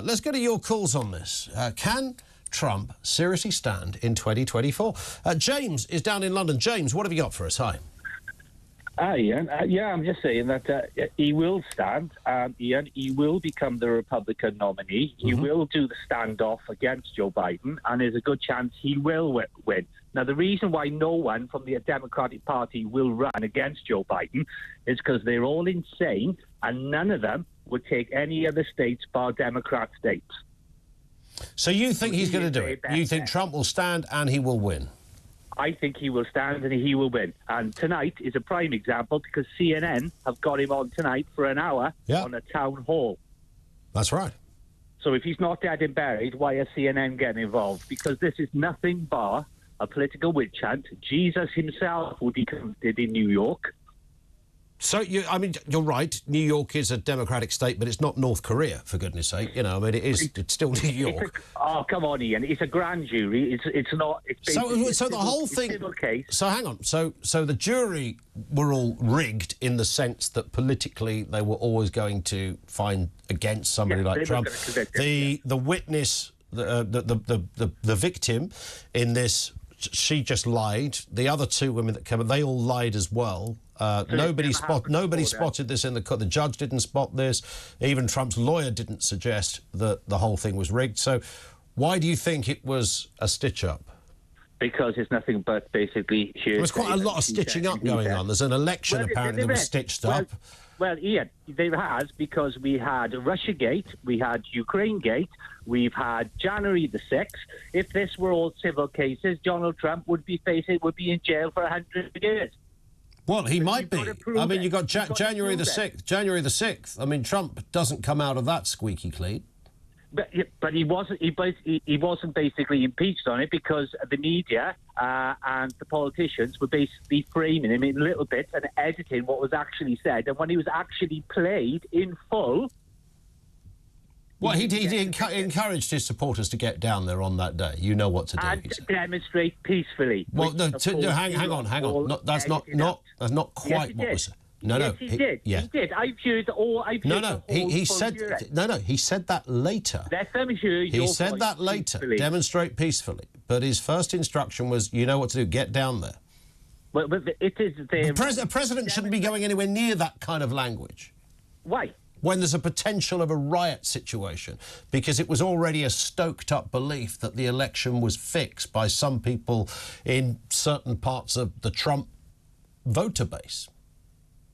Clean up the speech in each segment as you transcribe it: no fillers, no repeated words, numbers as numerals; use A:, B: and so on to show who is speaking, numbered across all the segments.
A: Let's go to your calls on this. Can Trump seriously stand in 2024? James is down in London. James, what have you got for us? Hi.
B: Ian. I'm just saying that he will stand, Ian. He will become the Republican nominee. He will do the standoff against Joe Biden, and there's a good chance he will win. Now, the reason why no one from the Democratic Party will run against Joe Biden is because they're all insane, and none of them would take any other states bar Democrat states.
A: So you think he's going to do it? You think Trump will stand and he will win?
B: I think he will stand and he will win. And tonight is a prime example because CNN have got him on tonight for an hour on a town hall.
A: That's right.
B: So if he's not dead and buried, why is CNN getting involved? Because this is nothing but a political witch hunt. Jesus himself will be convicted in New York.
A: So, you're right. New York is a democratic state, but it's not North Korea, for goodness sake. It's still New York.
B: Oh, come on, Ian. It's a grand jury. It's not...
A: So the whole thing... So hang on. So the jury were all rigged in the sense that politically they were always going to find against somebody like Trump. The witness, the victim in this, she just lied. The other two women that came, they all lied as well. Nobody spotted this in the court. The judge didn't spot this. Even Trump's lawyer didn't suggest that the whole thing was rigged. So why do you think it was a stitch-up?
B: Because it's nothing but basically...
A: There's quite a lot of stitching up going on. There's an election apparently that was stitched up.
B: Well, Ian, there has, because we had Russiagate, we had Ukrainegate, we've had January the 6th. If this were all civil cases, Donald Trump would be in jail for 100 years.
A: Well, he might be. I mean, you got January the 6th. January the 6th. I mean, Trump doesn't come out of that squeaky clean.
B: But he wasn't. He wasn't basically impeached on it because the media and the politicians were basically framing him in little bits and editing what was actually said. And when he was actually played in full.
A: Well, he encouraged his supporters to get down there on that day. You know what to do.
B: And demonstrate peacefully.
A: Well, hang on. No, that's not quite what was said. No,
B: he did.
A: Yeah.
B: He did. I've heard all.
A: He said that later.
B: Let them hear your
A: He said that later. Peacefully. Demonstrate peacefully. But his first instruction was, you know what to do. Get down there.
B: But it is
A: the president shouldn't be going anywhere near that kind of language.
B: Why?
A: When there's a potential of a riot situation, because it was already a stoked-up belief that the election was fixed by some people in certain parts of the Trump voter base.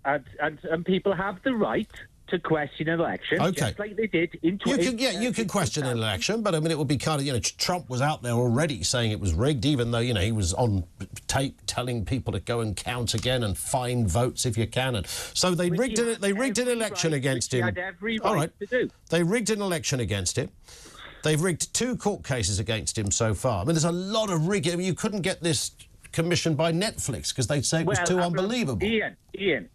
B: And people have the right to question an election, just like they did in 2020.
A: You can question an election, but I mean, it would be kind of, Trump was out there already saying it was rigged, even though, he was on tape telling people to go and count again and find votes if you can. And so they rigged an election against him.
B: Had every right to do.
A: They rigged an election against him. They've rigged 2 court cases against him so far. I mean, there's a lot of rigging. I mean, you couldn't get this commissioned by Netflix because they'd say it was too unbelievable.
B: Ian.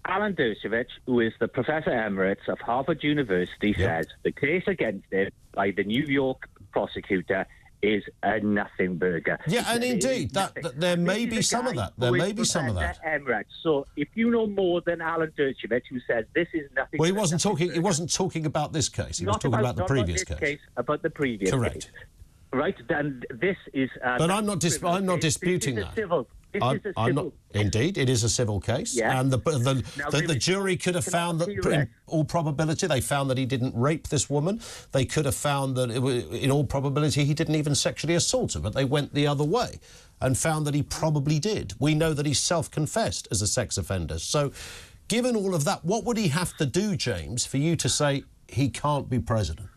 B: Alan Dershowitz, who is the Professor Emeritus of Harvard University, says the case against him by the New York prosecutor is a nothing burger.
A: Yeah, and indeed, there may be some of that. There may be some of that.
B: Emeritus. So if you know more than Alan Dershowitz, who says this is nothing...
A: Well, he wasn't talking about this case. He was talking about the previous case.
B: About the previous case.
A: Correct.
B: Right, and this is...
A: but I'm not disputing that. Indeed, it is a civil case, and the jury could have found that, in all probability, they found that he didn't rape this woman. They could have found that, in all probability, he didn't even sexually assault her, but they went the other way and found that he probably did. We know that he self-confessed as a sex offender. So, given all of that, what would he have to do, James, for you to say he can't be president?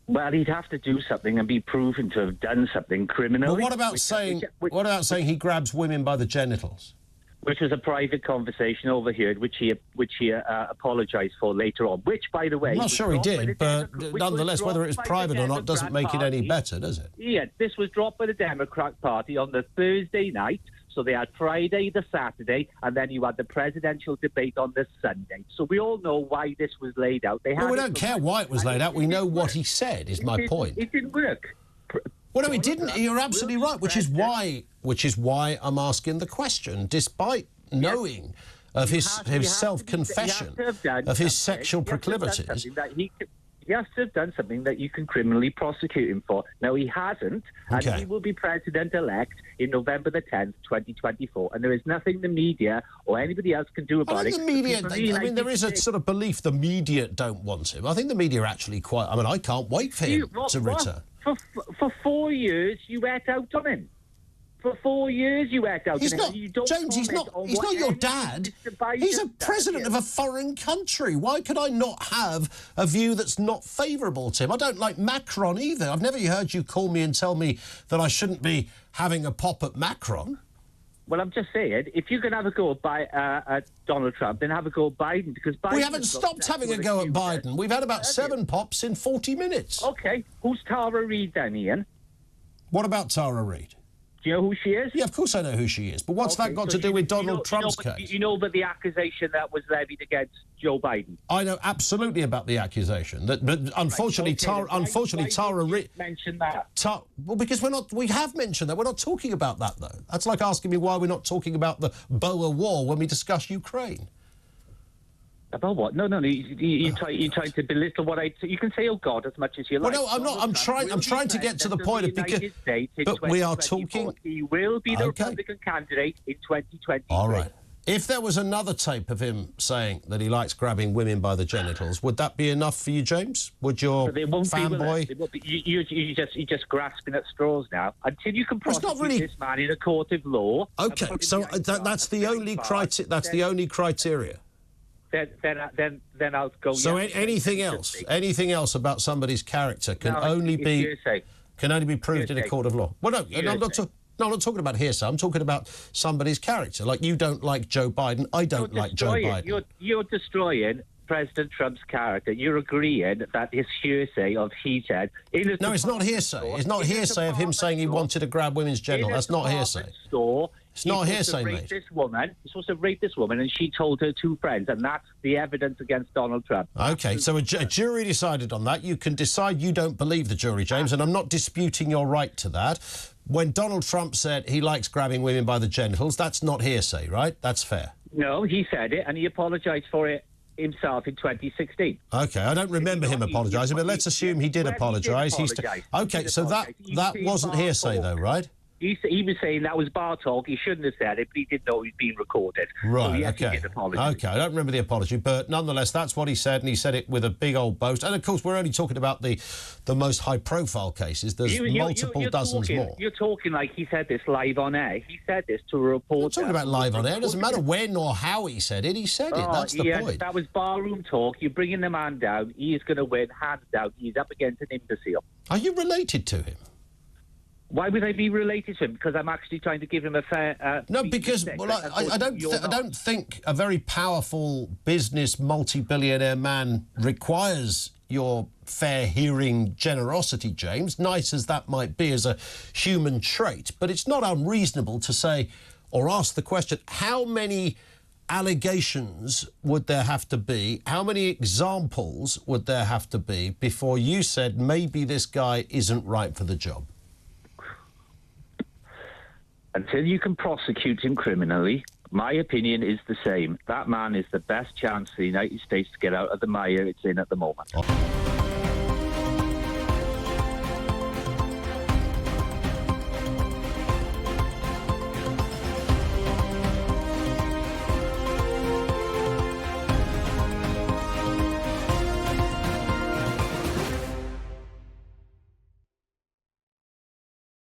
B: Well, he'd have to do something and be proven to have done something criminal.
A: Well, what about saying he grabs women by the genitals?
B: Which was a private conversation overheard, which he apologised for later on. Which, by the way,
A: I'm not sure he did, but nonetheless, whether it was private or not doesn't make it any better, does it?
B: Yeah, this was dropped by the Democrat Party on the Thursday night. So they had Friday, the Saturday, and then you had the presidential debate on the Sunday. So we all know why this was laid out. We
A: don't care why it was laid out. We know what he said, is my point.
B: It didn't work.
A: Well, no, it didn't. You're absolutely right, which is why I'm asking the question, despite knowing of his self-confession, of his sexual proclivities.
B: He has to have done something that you can criminally prosecute him for. Now, he hasn't, and he will be president-elect in November the 10th, 2024, and there is nothing the media or anybody else can do about it.
A: The media, there is a sort of belief the media don't want him. I think the media are actually quite... I mean, I can't wait for him to return.
B: For 4 years, you ate out on him. For 4 years, you ate out on him.
A: James, he's not your dad. He's a president of a foreign country. Why could I not have a view that's not favourable to him? I don't like Macron either. I've never heard you call me and tell me that I shouldn't be having a pop at Macron.
B: Well, I'm just saying, if you can have a go at Donald Trump, then have a go at Biden, because Biden...
A: We haven't stopped having a go at Biden. We've had about 7 pops in 40 minutes.
B: OK. Who's Tara Reid then, Ian?
A: What about Tara Reid?
B: Do you know who she is?
A: Yeah, of course I know who she is. But what's that got to do with Donald Trump's case?
B: You know about the accusation that was levied against Joe Biden?
A: I know absolutely about the accusation. But unfortunately, Tara Reid
B: mentioned that.
A: Well, because we have mentioned that. We're not talking about that, though. That's like asking me why we're not talking about the Boer War when we discuss Ukraine.
B: About what? No. You try to belittle what I... You can say, "Oh God," as much as you like.
A: Well, no, I'm not. I'm trying to get to the point of because. But we are talking.
B: He will be the Republican candidate in 2020.
A: All right. If there was another tape of him saying that he likes grabbing women by the genitals, would that be enough for you, James? Would your fanboy?
B: You're just grasping at straws now. Until you can prosecute this man in a court of law.
A: Okay, so that's the only criteria. That's the only criteria.
B: Then I'll go.
A: So anything else about somebody's character can only be proved in a court of law. Well, no, I'm not talking about hearsay. I'm talking about somebody's character. Like, you don't like Joe Biden. I don't like Joe Biden.
B: You're destroying President Trump's character. You're agreeing that his hearsay of he said.
A: No, it's not hearsay. It's not hearsay of him saying he wanted to grab women's genitals. That's not hearsay. It's not hearsay, mate.
B: He's supposed to rape this woman, and she told her 2 friends, and that's the evidence against Donald Trump.
A: OK, so a jury decided on that. You can decide you don't believe the jury, James, and I'm not disputing your right to that. When Donald Trump said he likes grabbing women by the genitals, that's not hearsay, right? That's fair.
B: No, he said it, and he apologised for it himself in 2016.
A: OK, I don't remember him apologising, but let's assume he did apologise. OK, so that wasn't hearsay, though, right?
B: He was saying that was bar talk. He shouldn't have said it, but he didn't know it was being recorded.
A: Right,
B: so he
A: OK.
B: Did apologize.
A: OK, I don't remember the apology, but nonetheless, that's what he said, and he said it with a big old boast. And, of course, we're only talking about the most high-profile cases. There's multiple dozens more.
B: You're talking like he said this live on air. He said this to a reporter.
A: I'm talking about live on air. It doesn't matter when or how he said it. He said it. That's the point.
B: That was barroom talk. You're bringing the man down. He's going to win, hands down. He's up against an imbecile.
A: Are you related to him?
B: Why would I be related to him? Because I'm actually trying to give him a fair...
A: no, because I don't think a very powerful business multi-billionaire man requires your fair hearing generosity, James, nice as that might be as a human trait. But it's not unreasonable to say or ask the question, how many allegations would there have to be? How many examples would there have to be before you said maybe this guy isn't right for the job?
B: Until you can prosecute him criminally, my opinion is the same. That man is the best chance for the United States to get out of the mire it's in at the moment.